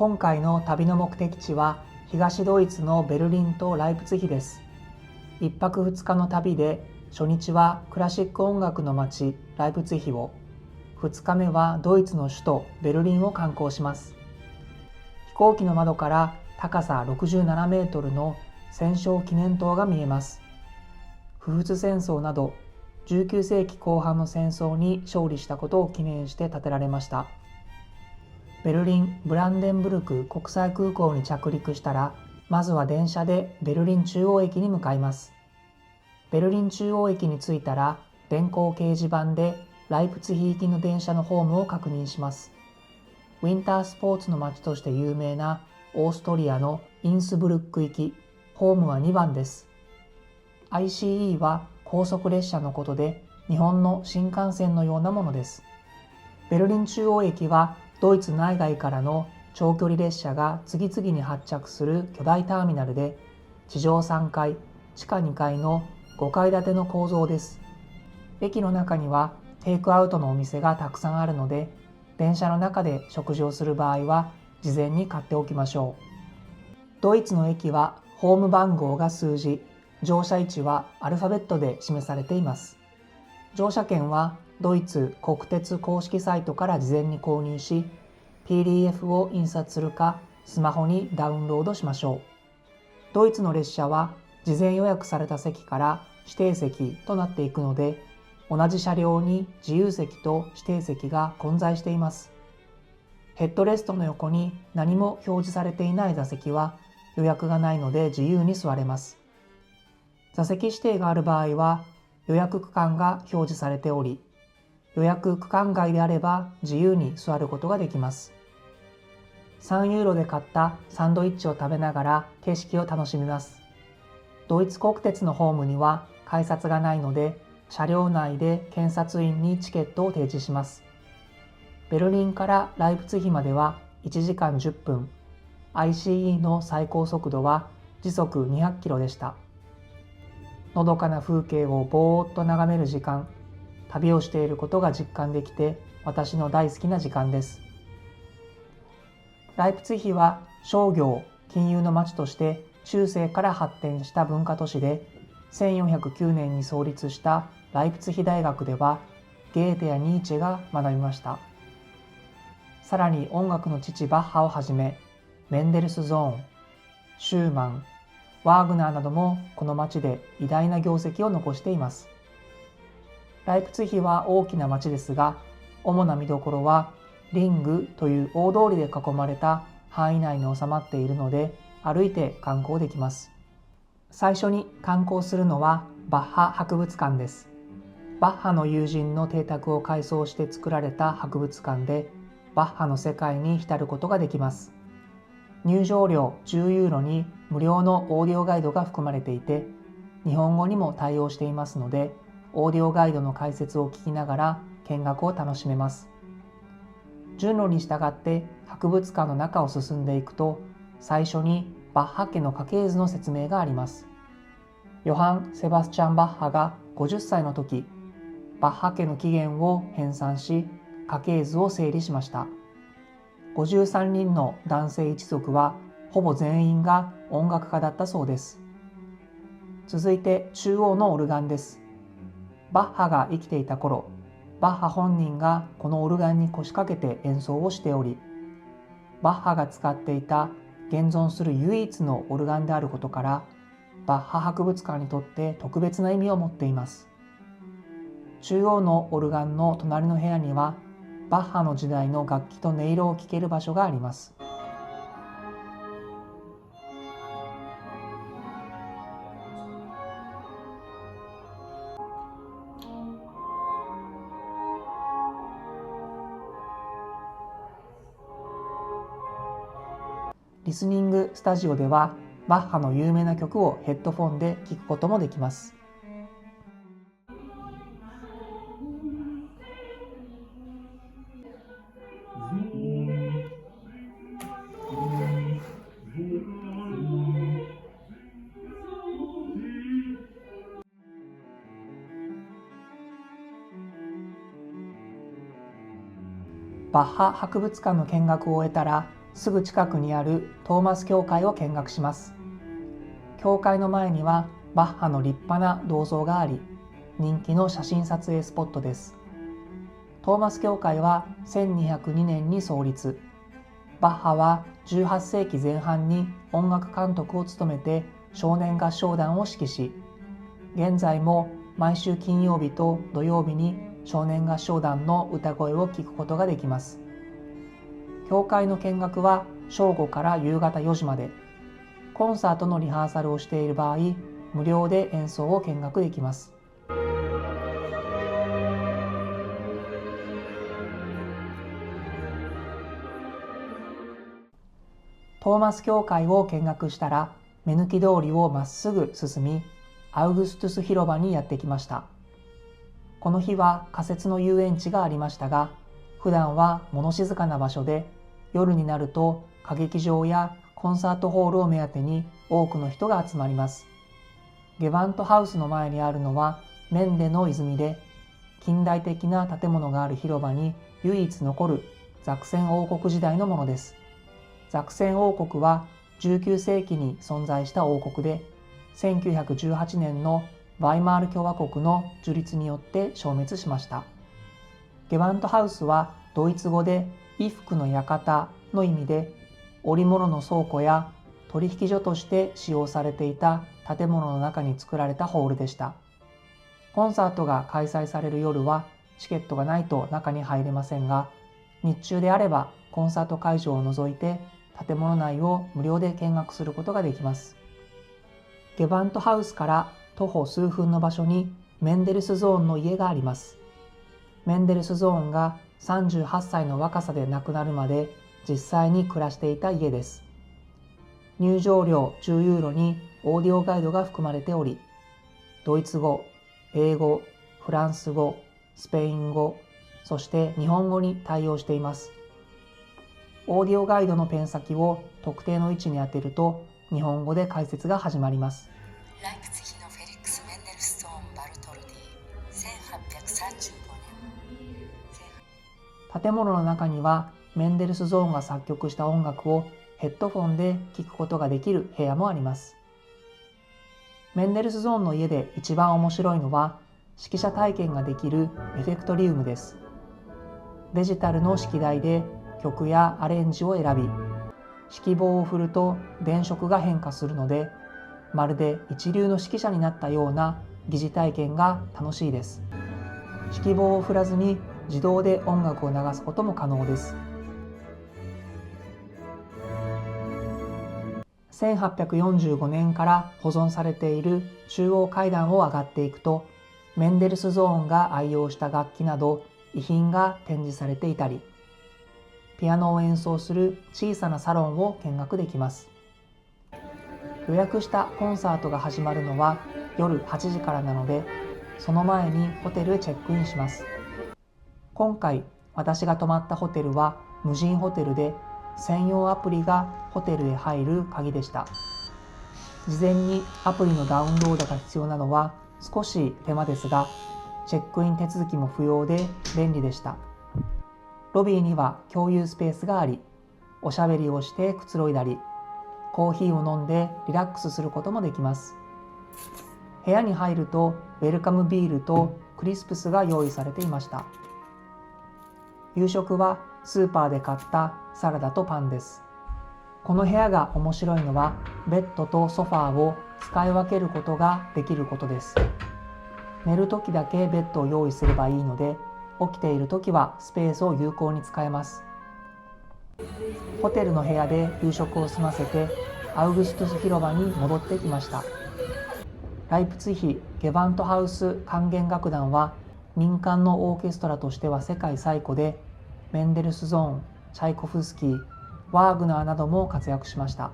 今回の旅の目的地は東ドイツのベルリンとライプツィヒです。1泊2日の旅で初日はクラシック音楽の街ライプツィヒを、2日目はドイツの首都ベルリンを観光します。飛行機の窓から高さ67メートルの戦勝記念塔が見えます。不仏戦争など19世紀後半の戦争に勝利したことを記念して建てられました。ベルリン・ブランデンブルク国際空港に着陸したら、まずは電車でベルリン中央駅に向かいます。ベルリン中央駅に着いたら、電光掲示板でライプツィヒ行きの電車のホームを確認します。ウィンタースポーツの街として有名なオーストリアのインスブルック行き、ホームは2番です。ICE は高速列車のことで、日本の新幹線のようなものです。ベルリン中央駅はドイツ内外からの長距離列車が次々に発着する巨大ターミナルで、地上3階、地下2階の5階建ての構造です。駅の中にはテイクアウトのお店がたくさんあるので、電車の中で食事をする場合は事前に買っておきましょう。ドイツの駅はホーム番号が数字、乗車位置はアルファベットで示されています。乗車券はドイツ国鉄公式サイトから事前に購入し、PDF を印刷するかスマホにダウンロードしましょう。ドイツの列車は事前予約された席から指定席となっていくので、同じ車両に自由席と指定席が混在しています。ヘッドレストの横に何も表示されていない座席は予約がないので自由に座れます。座席指定がある場合は予約区間が表示されており、予約区間外であれば自由に座ることができます。3ユーロで買ったサンドイッチを食べながら景色を楽しみます。ドイツ国鉄のホームには改札がないので、車両内で検察員にチケットを提示します。ベルリンからライプツィヒまでは1時間10分、ICE の最高速度は時速200キロでした。のどかな風景をぼーっと眺める時間、旅をしていることが実感できて、私の大好きな時間です。ライプツィヒは商業・金融の街として中世から発展した文化都市で、1409年に創立したライプツィヒ大学ではゲーテやニーチェが学びました。さらに音楽の父バッハをはじめ、メンデルスゾーン、シューマン、ワーグナーなどもこの町で偉大な業績を残しています。ライプツィヒは大きな町ですが、主な見どころはリングという大通りで囲まれた範囲内に収まっているので、歩いて観光できます。最初に観光するのはバッハ博物館です。バッハの友人の邸宅を改装して作られた博物館で、バッハの世界に浸ることができます。入場料10ユーロに無料のオーディオガイドが含まれていて、日本語にも対応していますので、オーディオガイドの解説を聞きながら見学を楽しめます。順路に従って博物館の中を進んでいくと、最初にバッハ家の家系図の説明があります。ヨハン・セバスチャン・バッハが50歳の時、バッハ家の起源を編纂し、家系図を整理しました。53人の男性一族はほぼ全員が音楽家だったそうです。続いて中央のオルガンです。バッハが生きていた頃、バッハ本人がこのオルガンに腰掛けて演奏をしており、バッハが使っていた現存する唯一のオルガンであることから、バッハ博物館にとって特別な意味を持っています。中央のオルガンの隣の部屋には、バッハの時代の楽器と音色を聴ける場所があります。リスニングスタジオでは、バッハの有名な曲をヘッドフォンで聴くこともできます。バッハ博物館の見学を終えたら、すぐ近くにあるトーマス教会を見学します。教会の前にはバッハの立派な銅像があり、人気の写真撮影スポットです。トーマス教会は1202年に創立。バッハは18世紀前半に音楽監督を務めて少年合唱団を指揮し、現在も毎週金曜日と土曜日に少年合唱団の歌声を聞くことができます。教会の見学は正午から夕方4時まで、コンサートのリハーサルをしている場合、無料で演奏を見学できます。トーマス教会を見学したら、目抜き通りをまっすぐ進み、アウグストゥス広場にやってきました。この日は仮設の遊園地がありましたが、普段は物静かな場所で、夜になると歌劇場やコンサートホールを目当てに多くの人が集まります。ゲバントハウスの前にあるのはメンデの泉で、近代的な建物がある広場に唯一残るザクセン王国時代のものです。ザクセン王国は19世紀に存在した王国で、1918年のワイマール共和国の樹立によって消滅しました。ゲバントハウスはドイツ語で衣服の館の意味で、織物の倉庫や取引所として使用されていた建物の中に作られたホールでした。コンサートが開催される夜はチケットがないと中に入れませんが、日中であればコンサート会場を除いて建物内を無料で見学することができます。ゲバントハウスから徒歩数分の場所にメンデルスゾーンの家があります。メンデルスゾーンが38歳の若さで亡くなるまで実際に暮らしていた家です。入場料10ユーロにオーディオガイドが含まれており、ドイツ語、英語、フランス語、スペイン語、そして日本語に対応しています。オーディオガイドのペン先を特定の位置に当てると、日本語で解説が始まります。ライプツィヒのフェリックス・メンデルスゾーン・バルトルディ、1835年。建物の中にはメンデルスゾーンが作曲した音楽をヘッドフォンで聴くことができる部屋もあります。メンデルスゾーンの家で一番面白いのは、指揮者体験ができるエフェクトリウムです。デジタルの指揮台で曲やアレンジを選び、指揮棒を振ると電飾が変化するので、まるで一流の指揮者になったような疑似体験が楽しいです。指揮棒を振らずに自動で音楽を流すことも可能です。1845年から保存されている中央階段を上がっていくと、メンデルスゾーンが愛用した楽器など遺品が展示されていたり、ピアノを演奏する小さなサロンを見学できます。予約したコンサートが始まるのは夜8時からなので、その前にホテルへチェックインします。今回私が泊まったホテルは無人ホテルで、専用アプリがホテルへ入る鍵でした。事前にアプリのダウンロードが必要なのは少し手間ですが、チェックイン手続きも不要で便利でした。ロビーには共有スペースがあり、おしゃべりをしてくつろいだり、コーヒーを飲んでリラックスすることもできます。部屋に入るとウェルカムビールとクリスプスが用意されていました。夕食はスーパーで買ったサラダとパンです。この部屋が面白いのは、ベッドとソファーを使い分けることができることです。寝るときだけベッドを用意すればいいので、起きているときはスペースを有効に使えます。ホテルの部屋で夕食を済ませて、アウグストゥス広場に戻ってきました。ライプツィヒ・ゲバントハウス管弦楽団は民間のオーケストラとしては世界最古で、メンデルスゾーン、チャイコフスキー、ワーグナーなども活躍しました。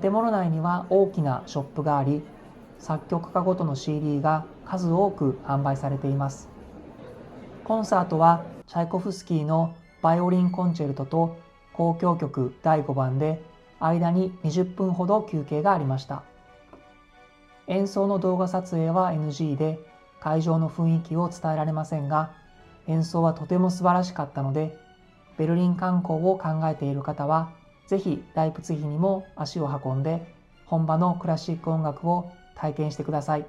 建物内には大きなショップがあり、作曲家ごとの CD が数多く販売されています。コンサートはチャイコフスキーのバイオリンコンチェルトと交響曲第5番で、間に20分ほど休憩がありました。演奏の動画撮影は NG で、会場の雰囲気を伝えられませんが、演奏はとても素晴らしかったので、ベルリン観光を考えている方は、ぜひライプツィヒにも足を運んで、本場のクラシック音楽を体験してください。